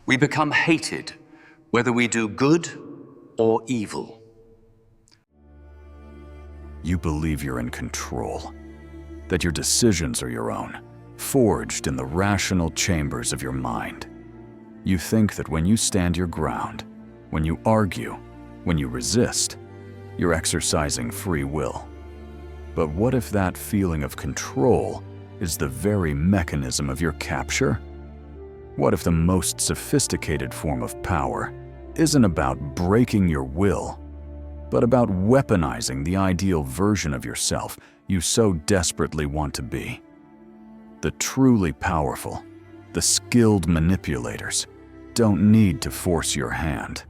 We become hated, whether we do good or evil. You believe you're in control, that your decisions are your own, forged in the rational chambers of your mind. You think that when you stand your ground, when you argue, when you resist, you're exercising free will. But what if that feeling of control is the very mechanism of your capture? What if the most sophisticated form of power isn't about breaking your will, but about weaponizing the ideal version of yourself you so desperately want to be? The truly powerful, the skilled manipulators, don't need to force your hand.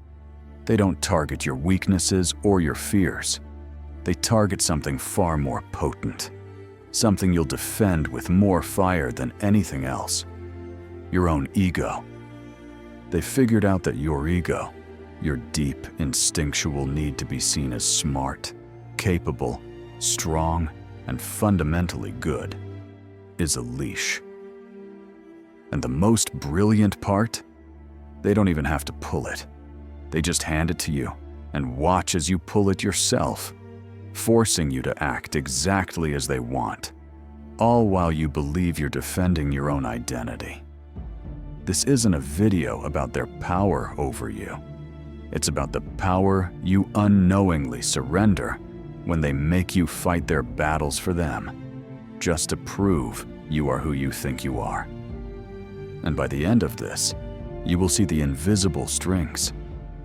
They don't target your weaknesses or your fears. They target something far more potent, something you'll defend with more fire than anything else: your own ego. They figured out that your ego, your deep, instinctual need to be seen as smart, capable, strong, and fundamentally good, is a leash. And the most brilliant part? They don't even have to pull it. They just hand it to you and watch as you pull it yourself, forcing you to act exactly as they want, all while you believe you're defending your own identity. This isn't a video about their power over you. It's about the power you unknowingly surrender when they make you fight their battles for them, just to prove you are who you think you are. And by the end of this, you will see the invisible strings,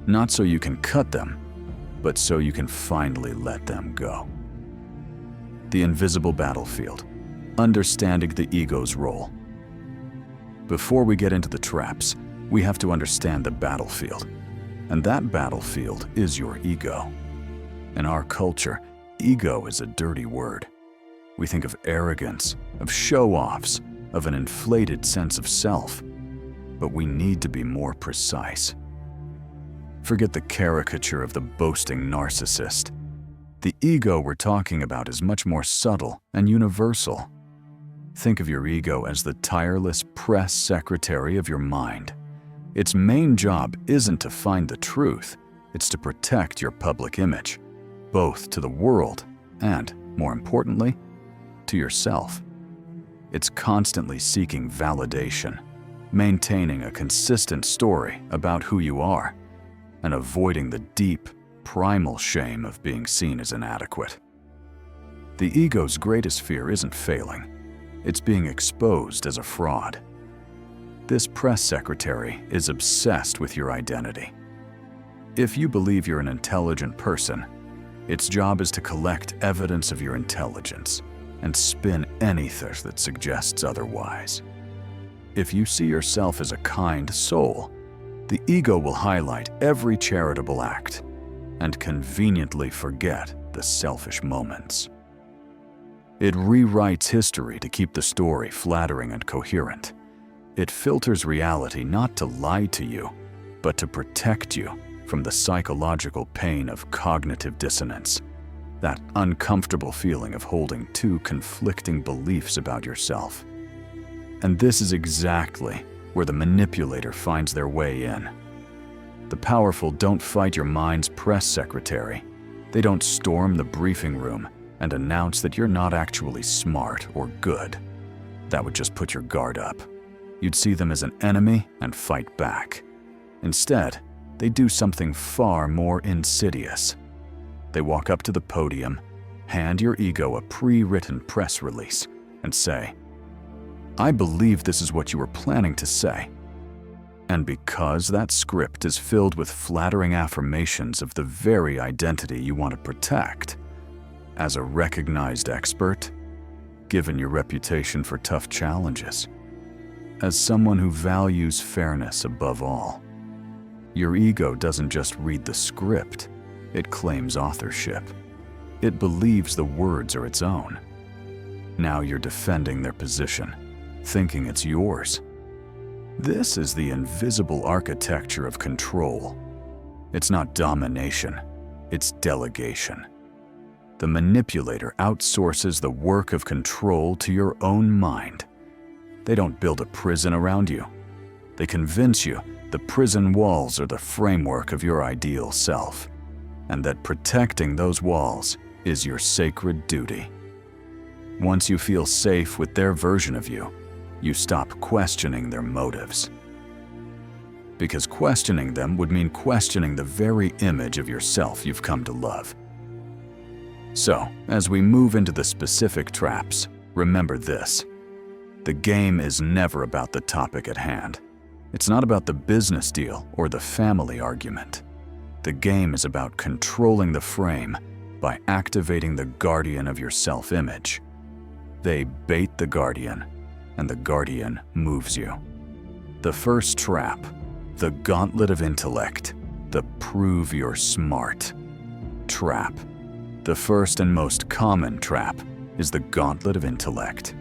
not so you can cut them, but so you can finally let them go. The invisible battlefield, understanding the ego's role. Before we get into the traps, we have to understand the battlefield. And that battlefield is your ego. In our culture, ego is a dirty word. We think of arrogance, of show-offs, of an inflated sense of self. But we need to be more precise. Forget the caricature of the boasting narcissist. The ego we're talking about is much more subtle and universal. Think of your ego as the tireless press secretary of your mind. Its main job isn't to find the truth, it's to protect your public image, both to the world and, more importantly, to yourself. It's constantly seeking validation, maintaining a consistent story about who you are, and avoiding the deep, primal shame of being seen as inadequate. The ego's greatest fear isn't failing, it's being exposed as a fraud. This press secretary is obsessed with your identity. If you believe you're an intelligent person, its job is to collect evidence of your intelligence and spin anything that suggests otherwise. If you see yourself as a kind soul, the ego will highlight every charitable act and conveniently forget the selfish moments. It rewrites history to keep the story flattering and coherent. It filters reality not to lie to you, but to protect you from the psychological pain of cognitive dissonance, that uncomfortable feeling of holding two conflicting beliefs about yourself. And this is exactly where the manipulator finds their way in. The powerful don't fight your mind's press secretary. They don't storm the briefing room and announce that you're not actually smart or good. That would just put your guard up. You'd see them as an enemy and fight back. Instead, they do something far more insidious. They walk up to the podium, hand your ego a pre-written press release, and say, "I believe this is what you were planning to say." And because that script is filled with flattering affirmations of the very identity you want to protect, as a recognized expert, given your reputation for tough challenges, as someone who values fairness above all, your ego doesn't just read the script, it claims authorship. It believes the words are its own. Now you're defending their position, thinking it's yours. This is the invisible architecture of control. It's not domination, it's delegation. The manipulator outsources the work of control to your own mind. They don't build a prison around you. They convince you the prison walls are the framework of your ideal self, and that protecting those walls is your sacred duty. Once you feel safe with their version of you, you stop questioning their motives. Because questioning them would mean questioning the very image of yourself you've come to love. So, as we move into the specific traps, remember this. The game is never about the topic at hand. It's not about the business deal or the family argument. The game is about controlling the frame by activating the guardian of your self-image. They bait the guardian, and the guardian moves you. The first trap, the gauntlet of intellect, the prove you're smart trap. The first and most common trap is the gauntlet of intellect.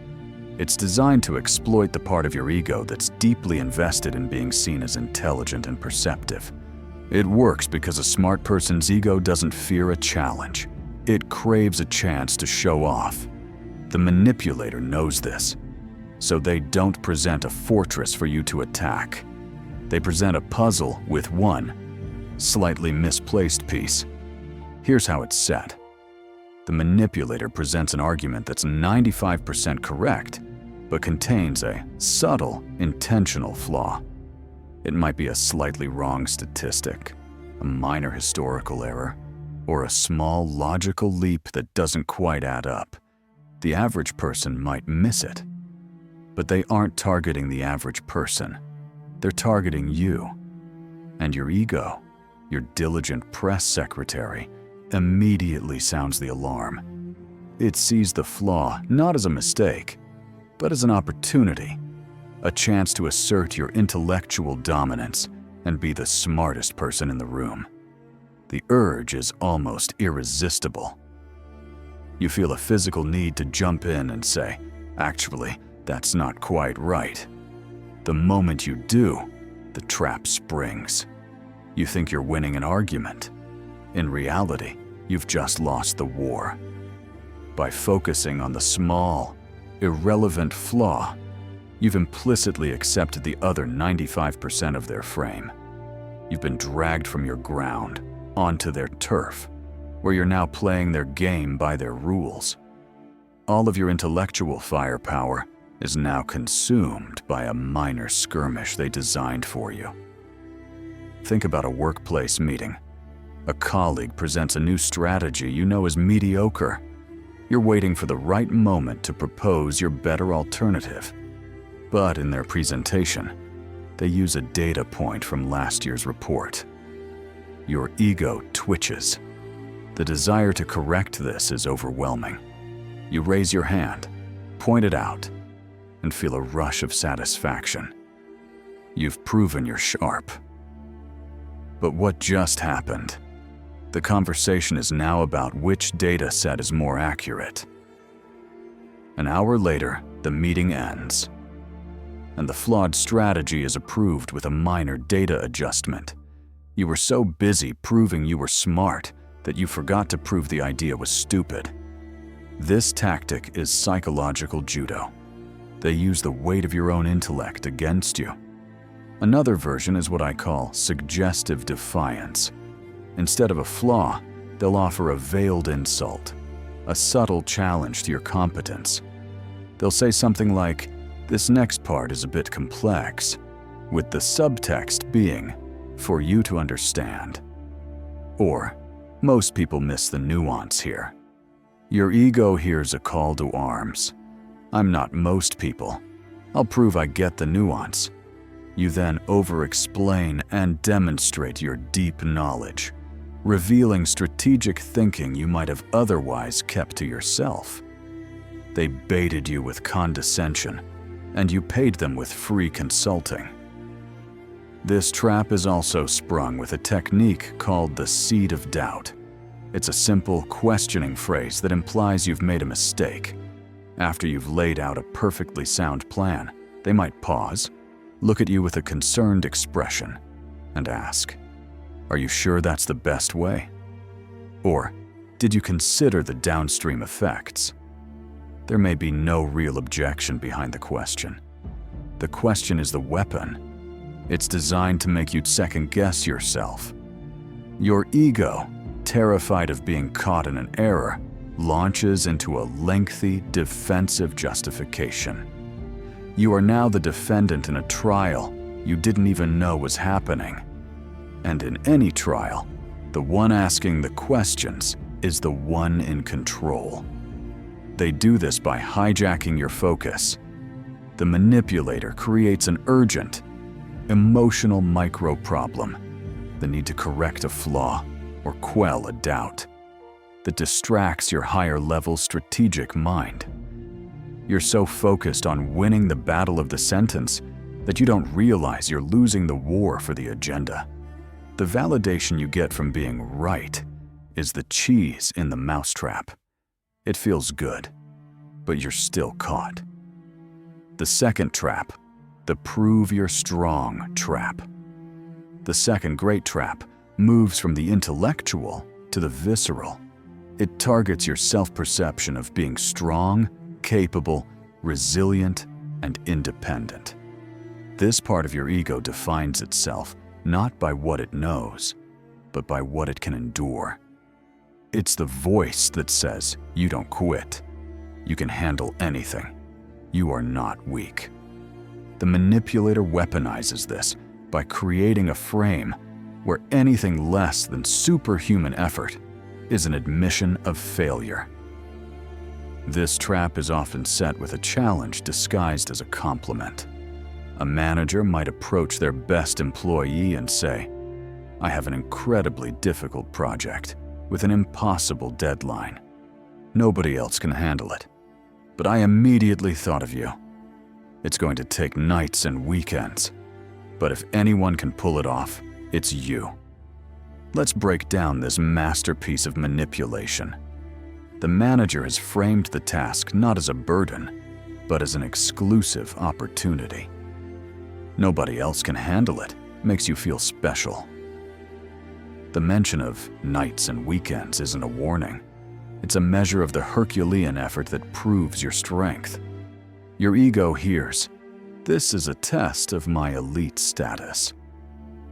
It's designed to exploit the part of your ego that's deeply invested in being seen as intelligent and perceptive. It works because a smart person's ego doesn't fear a challenge. It craves a chance to show off. The manipulator knows this, so they don't present a fortress for you to attack. They present a puzzle with one slightly misplaced piece. Here's how it's set. The manipulator presents an argument that's 95% correct, but contains a subtle, intentional flaw. It might be a slightly wrong statistic, a minor historical error, or a small logical leap that doesn't quite add up. The average person might miss it. But they aren't targeting the average person. They're targeting you. And your ego, your diligent press secretary, immediately sounds the alarm. It sees the flaw not as a mistake, but as an opportunity, a chance to assert your intellectual dominance and be the smartest person in the room. The urge is almost irresistible. You feel a physical need to jump in and say, actually, that's not quite right. The moment you do, the trap springs. You think you're winning an argument. In reality, you've just lost the war. By focusing on the small, irrelevant flaw, you've implicitly accepted the other 95% of their frame. You've been dragged from your ground onto their turf, where you're now playing their game by their rules. All of your intellectual firepower is now consumed by a minor skirmish they designed for you. Think about a workplace meeting. A colleague presents a new strategy you know is mediocre. You're waiting for the right moment to propose your better alternative. But in their presentation, they use a data point from last year's report. Your ego twitches. The desire to correct this is overwhelming. You raise your hand, point it out, and feel a rush of satisfaction. You've proven you're sharp. But what just happened? The conversation is now about which data set is more accurate. An hour later, the meeting ends, and the flawed strategy is approved with a minor data adjustment. You were so busy proving you were smart that you forgot to prove the idea was stupid. This tactic is psychological judo. They use the weight of your own intellect against you. Another version is what I call suggestive defiance. Instead of a flaw, they'll offer a veiled insult, a subtle challenge to your competence. They'll say something like, "This next part is a bit complex," with the subtext being, "for you to understand." Or, most people miss the nuance here. Your ego hears a call to arms. "I'm not most people. I'll prove I get the nuance." You then over-explain and demonstrate your deep knowledge, revealing strategic thinking you might have otherwise kept to yourself. They baited you with condescension, and you paid them with free consulting. This trap is also sprung with a technique called the seed of doubt. It's a simple questioning phrase that implies you've made a mistake. After you've laid out a perfectly sound plan, they might pause, look at you with a concerned expression, and ask, "Are you sure that's the best way?" Or, "Did you consider the downstream effects?" There may be no real objection behind the question. The question is the weapon, It's designed to make you second-guess yourself. Your ego, terrified of being caught in an error, launches into a lengthy, defensive justification. You are now the defendant in a trial you didn't even know was happening. And in any trial, the one asking the questions is the one in control. They do this by hijacking your focus. The manipulator creates an urgent, emotional micro-problem, the need to correct a flaw or quell a doubt, that distracts your higher-level strategic mind. You're so focused on winning the battle of the sentence that you don't realize you're losing the war for the agenda. The validation you get from being right is the cheese in the mousetrap. It feels good, but you're still caught. The second trap, the prove you're strong trap. The second great trap moves from the intellectual to the visceral. It targets your self-perception of being strong, capable, resilient, and independent. This part of your ego defines itself not by what it knows, but by what it can endure. It's the voice that says, you don't quit. You can handle anything. You are not weak. The manipulator weaponizes this by creating a frame where anything less than superhuman effort is an admission of failure. This trap is often set with a challenge disguised as a compliment. A manager might approach their best employee and say, "I have an incredibly difficult project with an impossible deadline. Nobody else can handle it, but I immediately thought of you. It's going to take nights and weekends, but if anyone can pull it off, it's you." Let's break down this masterpiece of manipulation. The manager has framed the task not as a burden, but as an exclusive opportunity. Nobody else can handle it makes you feel special. The mention of nights and weekends isn't a warning. It's a measure of the Herculean effort that proves your strength. Your ego hears, "This is a test of my elite status."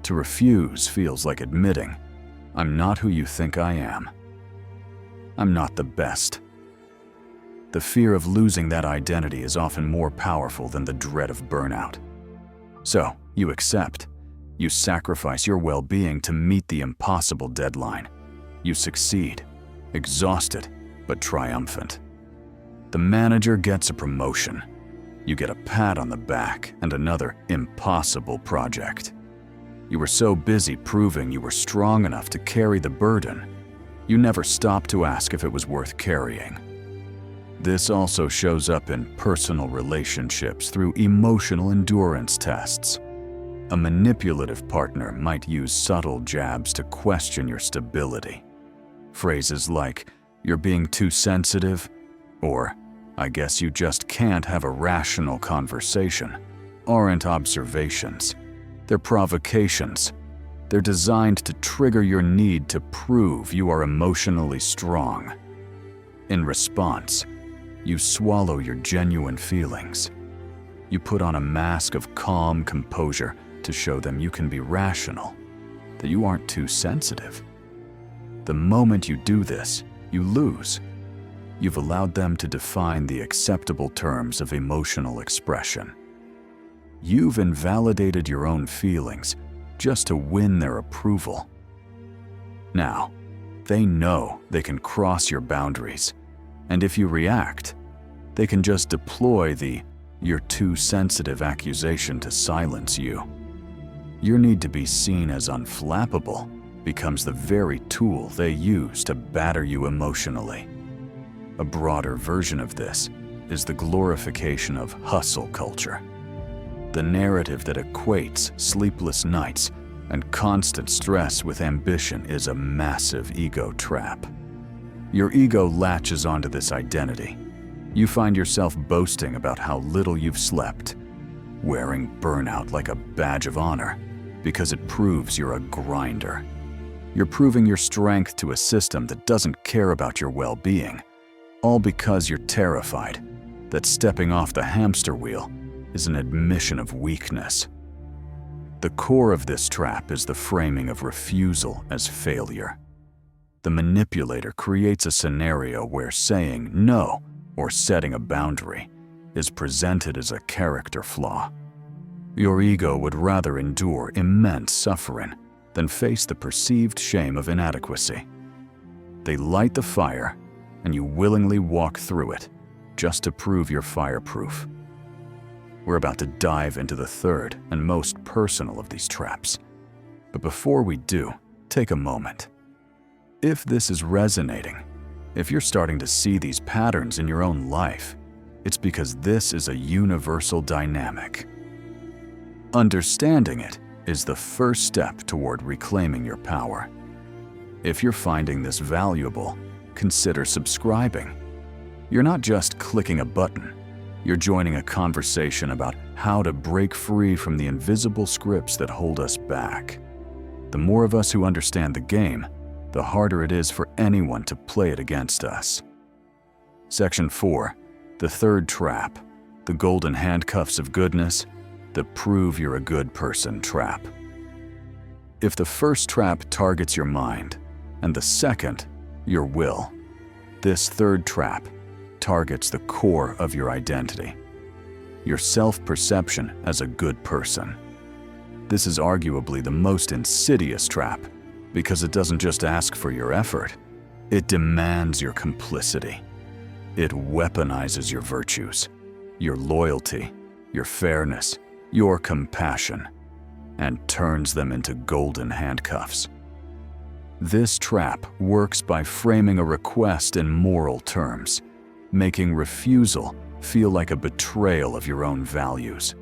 To refuse feels like admitting, "I'm not who you think I am. I'm not the best." The fear of losing that identity is often more powerful than the dread of burnout. So, you accept. You sacrifice your well-being to meet the impossible deadline. You succeed, exhausted, but triumphant. The manager gets a promotion. You get a pat on the back and another impossible project. You were so busy proving you were strong enough to carry the burden, you never stopped to ask if it was worth carrying. This also shows up in personal relationships through emotional endurance tests. A manipulative partner might use subtle jabs to question your stability. Phrases like, "You're being too sensitive," or "I guess you just can't have a rational conversation," aren't observations. They're provocations. They're designed to trigger your need to prove you are emotionally strong. In response, you swallow your genuine feelings. You put on a mask of calm composure to show them you can be rational, that you aren't too sensitive. The moment you do this, you lose. You've allowed them to define the acceptable terms of emotional expression. You've invalidated your own feelings just to win their approval. Now, they know they can cross your boundaries, and if you react, they can just deploy the "you're too sensitive" accusation to silence you. Your need to be seen as unflappable becomes the very tool they use to batter you emotionally. A broader version of this is the glorification of hustle culture. The narrative that equates sleepless nights and constant stress with ambition is a massive ego trap. Your ego latches onto this identity. You find yourself boasting about how little you've slept, wearing burnout like a badge of honor because it proves you're a grinder. You're proving your strength to a system that doesn't care about your well-being, all because you're terrified that stepping off the hamster wheel is an admission of weakness. The core of this trap is the framing of refusal as failure. The manipulator creates a scenario where saying no or setting a boundary is presented as a character flaw. Your ego would rather endure immense suffering than face the perceived shame of inadequacy. They light the fire, and you willingly walk through it just to prove you're fireproof. We're about to dive into the third and most personal of these traps. But before we do, take a moment. If this is resonating, if you're starting to see these patterns in your own life, it's because this is a universal dynamic. Understanding it is the first step toward reclaiming your power. If you're finding this valuable, consider subscribing. You're not just clicking a button. You're joining a conversation about how to break free from the invisible scripts that hold us back. The more of us who understand the game, the harder it is for anyone to play it against us. Section 4. The third trap. The golden handcuffs of goodness. The prove you're a good person trap. If the first trap targets your mind, and the second, your will, this third trap targets the core of your identity, your self-perception as a good person. This is arguably the most insidious trap because it doesn't just ask for your effort, it demands your complicity. It weaponizes your virtues, your loyalty, your fairness, your compassion, and turns them into golden handcuffs. This trap works by framing a request in moral terms, making refusal feel like a betrayal of your own values.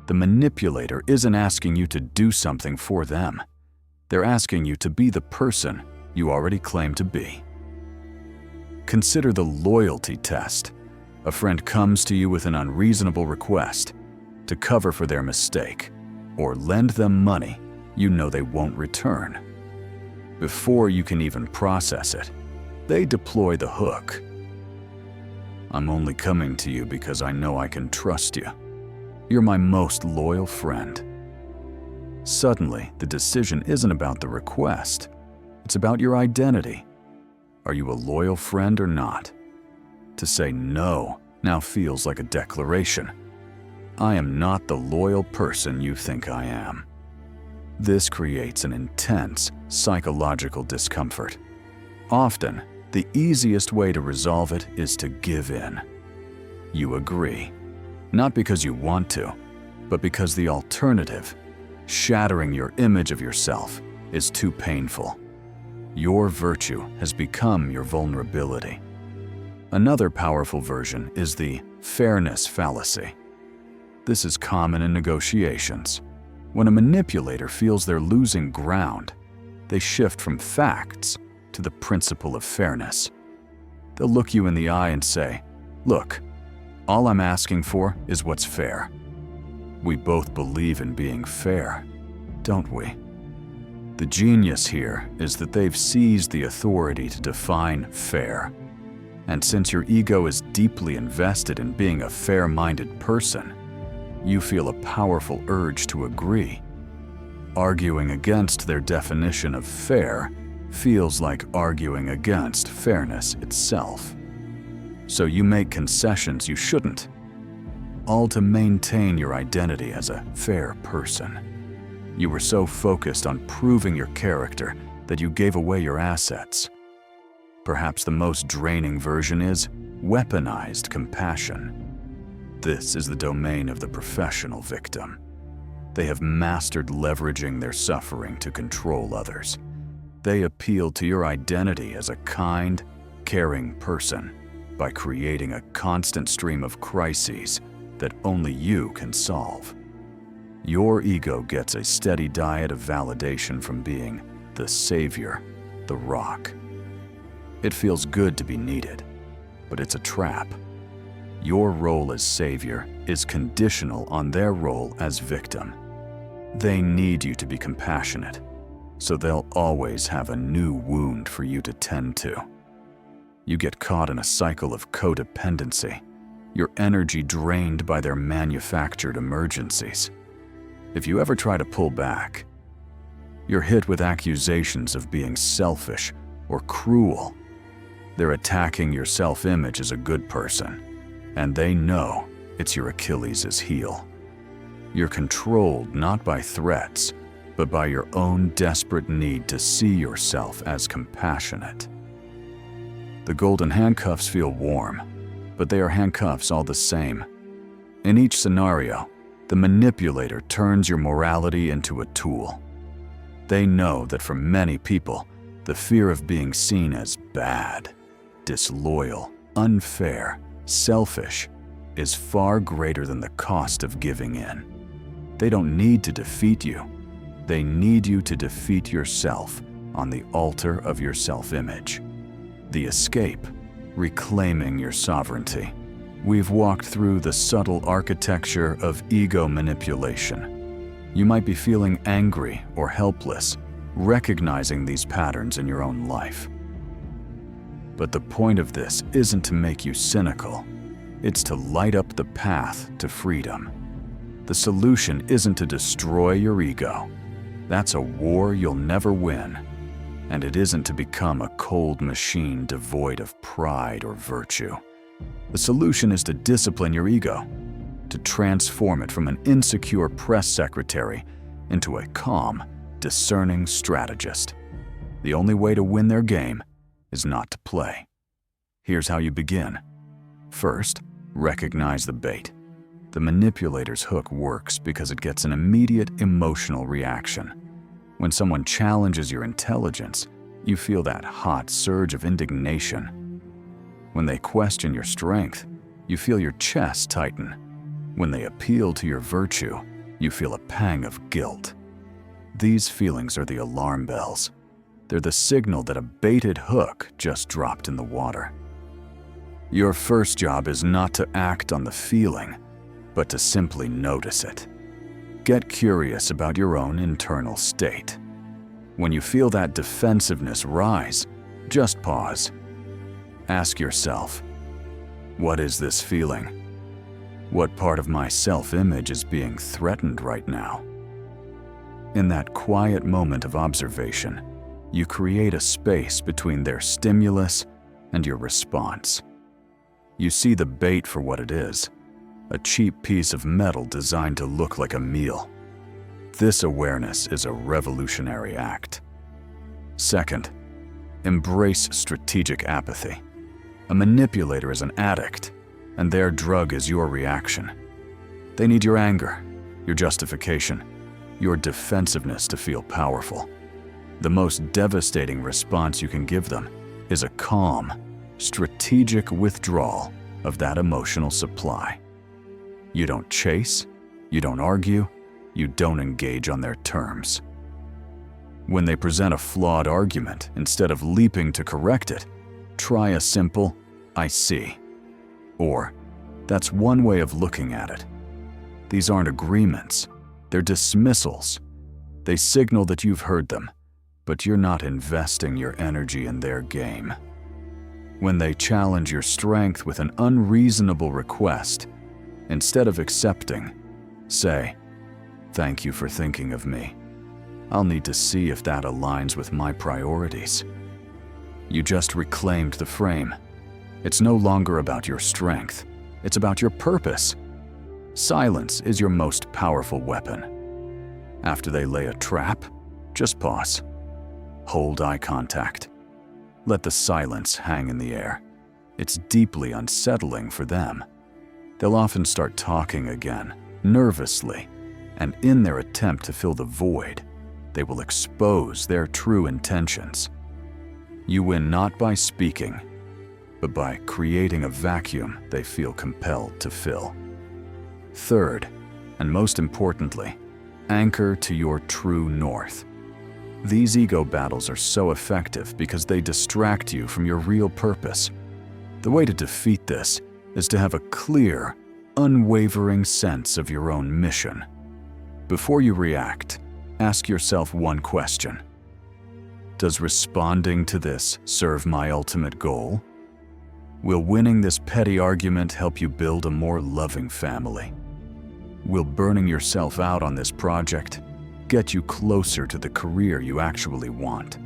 The manipulator isn't asking you to do something for them. They're asking you to be the person you already claim to be. Consider the loyalty test. A friend comes to you with an unreasonable request to cover for their mistake, or lend them money you know they won't return. Before you can even process it, they deploy the hook. I'm only coming to you because I know I can trust you. You're my most loyal friend. Suddenly, the decision isn't about the request. It's about your identity. Are you a loyal friend or not? To say no now feels like a declaration. I am not the loyal person you think I am. This creates an intense psychological discomfort. Often, the easiest way to resolve it is to give in. You agree, not because you want to, but because the alternative, shattering your image of yourself, is too painful. Your virtue has become your vulnerability. Another powerful version is the fairness fallacy. This is common in negotiations. When a manipulator feels they're losing ground, they shift from facts to the principle of fairness. They'll look you in the eye and say, "Look, all I'm asking for is what's fair." We both believe in being fair, don't we? The genius here is that they've seized the authority to define fair. And since your ego is deeply invested in being a fair-minded person, you feel a powerful urge to agree. Arguing against their definition of fair feels like arguing against fairness itself. So you make concessions you shouldn't, all to maintain your identity as a fair person. You were so focused on proving your character that you gave away your assets. Perhaps the most draining version is weaponized compassion. This is the domain of the professional victim. They have mastered leveraging their suffering to control others. They appeal to your identity as a kind, caring person by creating a constant stream of crises that only you can solve. Your ego gets a steady diet of validation from being the savior, the rock. It feels good to be needed, but it's a trap. Your role as savior is conditional on their role as victim. They need you to be compassionate, so they'll always have a new wound for you to tend to. You get caught in a cycle of codependency, your energy drained by their manufactured emergencies. If you ever try to pull back, you're hit with accusations of being selfish or cruel. They're attacking your self-image as a good person, and they know it's your Achilles' heel. You're controlled not by threats, but by your own desperate need to see yourself as compassionate. The golden handcuffs feel warm, but they are handcuffs all the same. In each scenario, the manipulator turns your morality into a tool. They know that for many people, the fear of being seen as bad, disloyal, unfair, selfish is far greater than the cost of giving in. They don't need to defeat you. They need you to defeat yourself on the altar of your self-image. The escape, reclaiming your sovereignty. We've walked through the subtle architecture of ego manipulation. You might be feeling angry or helpless, recognizing these patterns in your own life. But the point of this isn't to make you cynical. It's to light up the path to freedom. The solution isn't to destroy your ego. That's a war you'll never win. And it isn't to become a cold machine devoid of pride or virtue. The solution is to discipline your ego, to transform it from an insecure press secretary into a calm, discerning strategist. The only way to win their game is not to play. Here's how you begin. First, recognize the bait. The manipulator's hook works because it gets an immediate emotional reaction. When someone challenges your intelligence, you feel that hot surge of indignation. When they question your strength, you feel your chest tighten. When they appeal to your virtue, you feel a pang of guilt. These feelings are the alarm bells. They're the signal that a baited hook just dropped in the water. Your first job is not to act on the feeling, but to simply notice it. Get curious about your own internal state. When you feel that defensiveness rise, just pause. Ask yourself, what is this feeling? What part of my self-image is being threatened right now? In that quiet moment of observation, you create a space between their stimulus and your response. You see the bait for what it is, a cheap piece of metal designed to look like a meal. This awareness is a revolutionary act. Second, embrace strategic apathy. A manipulator is an addict, and their drug is your reaction. They need your anger, your justification, your defensiveness to feel powerful. The most devastating response you can give them is a calm, strategic withdrawal of that emotional supply. You don't chase, you don't argue, you don't engage on their terms. When they present a flawed argument, instead of leaping to correct it, try a simple, "I see," or "That's one way of looking at it." These aren't agreements, they're dismissals. They signal that you've heard them, but you're not investing your energy in their game. When they challenge your strength with an unreasonable request, instead of accepting, say, "Thank you for thinking of me. I'll need to see if that aligns with my priorities." You just reclaimed the frame. It's no longer about your strength. It's about your purpose. Silence is your most powerful weapon. After they lay a trap, just pause. Hold eye contact. Let the silence hang in the air. It's deeply unsettling for them. They'll often start talking again, nervously, and in their attempt to fill the void, they will expose their true intentions. You win not by speaking, but by creating a vacuum they feel compelled to fill. Third, and most importantly, anchor to your true north. These ego battles are so effective because they distract you from your real purpose. The way to defeat this is to have a clear, unwavering sense of your own mission. Before you react, ask yourself one question. Does responding to this serve my ultimate goal? Will winning this petty argument help you build a more loving family? Will burning yourself out on this project get you closer to the career you actually want?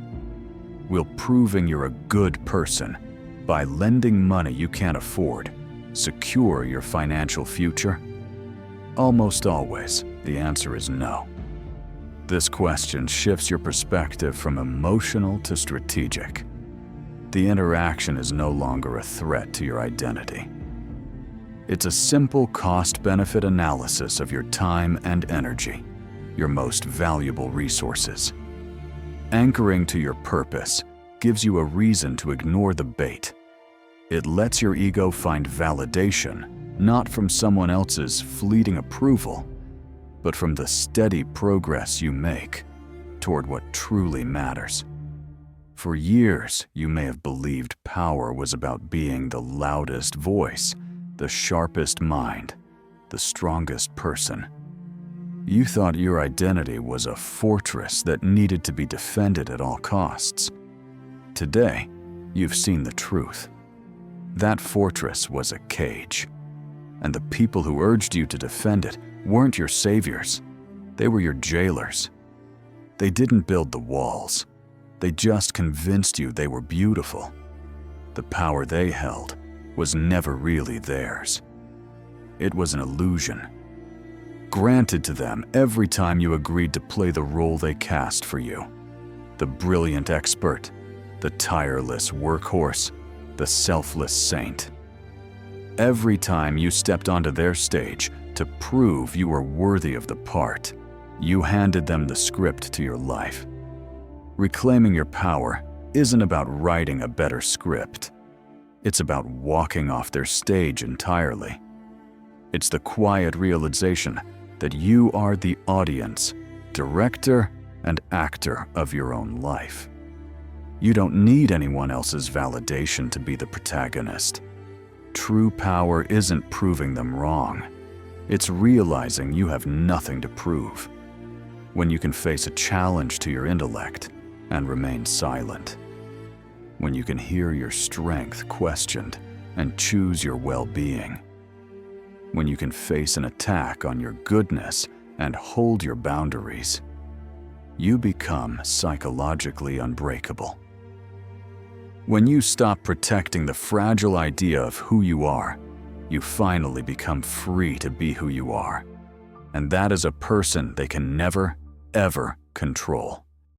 Will proving you're a good person by lending money you can't afford secure your financial future? Almost always, the answer is no. This question shifts your perspective from emotional to strategic. The interaction is no longer a threat to your identity. It's a simple cost-benefit analysis of your time and energy, your most valuable resources. Anchoring to your purpose gives you a reason to ignore the bait. It lets your ego find validation, not from someone else's fleeting approval, but from the steady progress you make toward what truly matters. For years, you may have believed power was about being the loudest voice, the sharpest mind, the strongest person. You thought your identity was a fortress that needed to be defended at all costs. Today, you've seen the truth. That fortress was a cage, and the people who urged you to defend it weren't your saviors. They were your jailers. They didn't build the walls. They just convinced you they were beautiful. The power they held was never really theirs. It was an illusion, granted to them every time you agreed to play the role they cast for you. The brilliant expert, the tireless workhorse, the selfless saint. Every time you stepped onto their stage to prove you were worthy of the part, you handed them the script to your life. Reclaiming your power isn't about writing a better script. It's about walking off their stage entirely. It's the quiet realization that you are the audience, director, and actor of your own life. You don't need anyone else's validation to be the protagonist. True power isn't proving them wrong. It's realizing you have nothing to prove. When you can face a challenge to your intellect and remain silent. When you can hear your strength questioned and choose your well-being. When you can face an attack on your goodness and hold your boundaries. You become psychologically unbreakable. When you stop protecting the fragile idea of who you are, you finally become free to be who you are. And that is a person they can never, ever control.